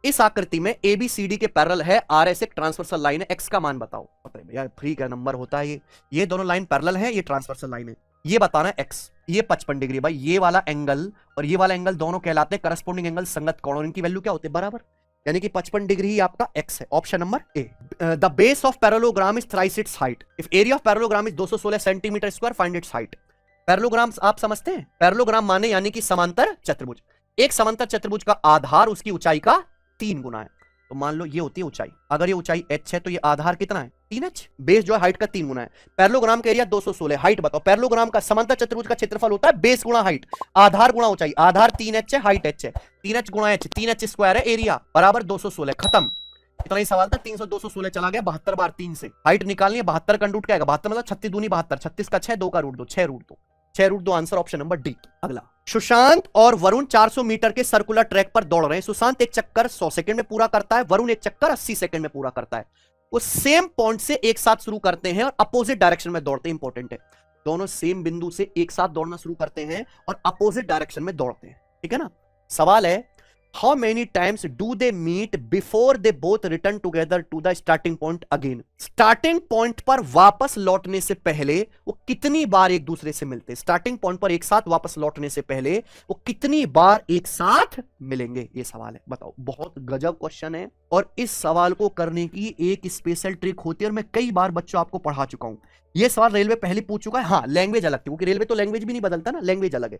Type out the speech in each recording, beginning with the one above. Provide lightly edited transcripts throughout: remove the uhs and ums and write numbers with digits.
इस आकृति में ABCD के पैरेलल है, RS एक ट्रांसवर्सल लाइन है, x का मान बताओ। पता है भैया फ्री का नंबर होता है ये दोनों लाइन पैरेलल है, ये ट्रांसवर्सल लाइन है, ये बताना है x। ये 55 डिग्री भाई, ये वाला एंगल और ये वाला एंगल दोनों कहलाते हैं करस्पॉन्डिंग एंगल, संगत कोण, इनकी वैल्यू क्या होती है बराबर, यानी कि 55 डिग्री ही आपका x है, option number A. The base of parallelogram is thrice it's height, if area of parallelogram is 216 centimetre square, find its height. Parallelogram आप समझते हैं, पैरेललोग्राम माने यानी कि समांतर चतुर्भुज। एक समांतर चतुर्भुज का आधार उसकी ऊंचाई का 3 गुना है। तो मान लो ये होती है ऊंचाई, अगर ये ऊंचाई h है तो ये आधार कितना है 3h, बेस जो है हाइट का 3 गुना है। पैरेललोग्राम का एरिया 216, हाइट बताओ। पैरेललोग्राम का समांतर चतुर्भुज का क्षेत्रफल होता है बेस गुणा हाइट, आधार गुणा ऊंचाई, आधार 3h है, हाइट h है, 3h गुणा h, 3h स्क्वायर है, एरिया बराबर 216, खत्म। इतना ही सवाल था, 300 216 चला गया 72 बार 3 से, हाइट निकालनी है, 72 का रूट क्या आएगा, 72 मतलब 36 दूनी 72, 36 का 6, 2 का root 2, 6 root 2, answer option number D. अगला, सुशांत और वरुण 400 मीटर के सर्कुलर ट्रैक पर दौड़ रहे हैं। सुशांत एक चक्कर 100 सेकंड में पूरा करता है, वरुण एक चक्कर 80 सेकंड में पूरा करता है। वो सेम पॉइंट से एक साथ शुरू करते हैं और अपोजिट डायरेक्शन में दौड़ते हैं, इंपॉर्टेंट है, दोनों सेम बिंदु से एक साथ दौड़ना शुरू करते हैं और अपोजिट डायरेक्शन में दौड़ते हैं, ठीक है ना। सवाल है, how many times do they meet before they both return together to the starting point again. Starting point पर वापस लौटने से पहले वो कितनी बार एक दूसरे से मिलते हैं, स्टार्टिंग पॉइंट पर एक साथ वापस लौटने से पहले वो कितनी बार एक साथ मिलेंगे, ये सवाल है, बताओ। बहुत गजब क्वेश्चन है और इस सवाल को करने की एक स्पेशल ट्रिक होती है और मैं कई बार बच्चों आपको पढ़ा चुका हूं। यह सवाल रेलवे पहले पूछ चुका है, हाँ लैंग्वेज अलग थी, क्योंकि रेलवे तो लैंग्वेज भी नहीं बदलता ना, लैंग्वेज अलग है,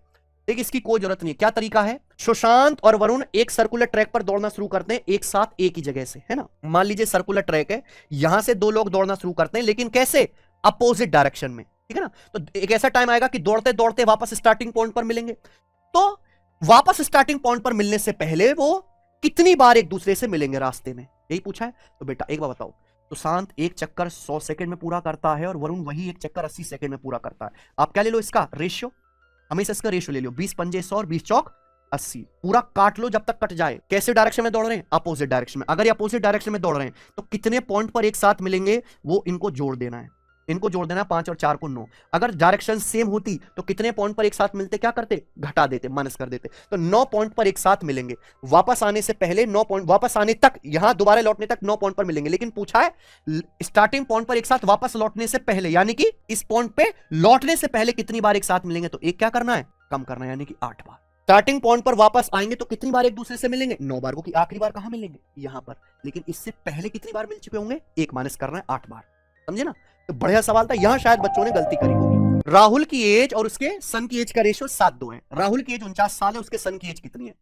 देखिए इसकी कोई जरूरत नहीं। क्या तरीका है, सुशांत और वरुण एक सर्कुलर ट्रैक पर दौड़ना शुरू करते हैं एक साथ एक ही जगह से, है ना। मान लीजिए सर्कुलर ट्रैक है, यहां से दो लोग दौड़ना शुरू करते हैं, लेकिन कैसे, अपोजिट डायरेक्शन में, ठीक है ना। तो एक ऐसा टाइम आएगा कि दौड़ते दौड़ते वापस स्टार्टिंग पॉइंट पर मिलेंगे। तो वापस स्टार्टिंग पॉइंट पर मिलने से पहले वो कितनी बार एक दूसरे से मिलेंगे रास्ते में, यही पूछा है। तो बेटा एक बार बताओ, सुशांत एक चक्कर 100 सेकंड में पूरा करता है और वरुण वही एक चक्कर 80 सेकंड में पूरा करता है। आप क्या ले लो, इसका रेशियो, हमेशा इसका रेशियो ले लो, 20 पंजे 100 और 20 चौक 80, पूरा काट लो जब तक कट जाए। कैसे डायरेक्शन में दौड़ रहे हैं, अपोजिट डायरेक्शन में। अगर ये अपोजिट डायरेक्शन में दौड़ रहे हैं तो कितने पॉइंट पर एक साथ मिलेंगे, वो इनको जोड़ देना है, इनको जोड़ देना, 5 और 4 को 9। अगर डायरेक्शन सेम होती तो कितने पॉइंट पर एक साथ मिलते, क्या करते, घटा देते, माइनस कर देते। तो 9 पॉइंट पर एक साथ मिलेंगे, वापस आने से पहले 9 पॉइंट, वापस आने तक, यहां दोबारा लौटने तक 9 पॉइंट पर मिलेंगे। लेकिन पूछा है स्टार्टिंग पॉइंट पर एक साथ वापस लौटने से पहले, यानी कि इस पॉइंट पे लौटने से पहले कितनी बार एक साथ मिलेंगे, तो एक क्या करना है, कम करना है, यानी कि 8 बार। स्टार्टिंग पॉइंट पर वापस आएंगे तो कितनी बार एक दूसरे से मिलेंगे, 9 बार, क्योंकि आखिरी बार कहां मिलेंगे, यहां पर। लेकिन इससे पहले कितनी बार मिल चुके होंगे, एक माइनस करना है, 8 बार, समझे ना। तो बढ़िया सवाल था, यहां शायद बच्चों ने गलती करी होगी। राहुल की एज और उसके सन की एज का रेशियो 7:2 है। राहुल की एज 49 साल है, उसके सन की एज कितनी है,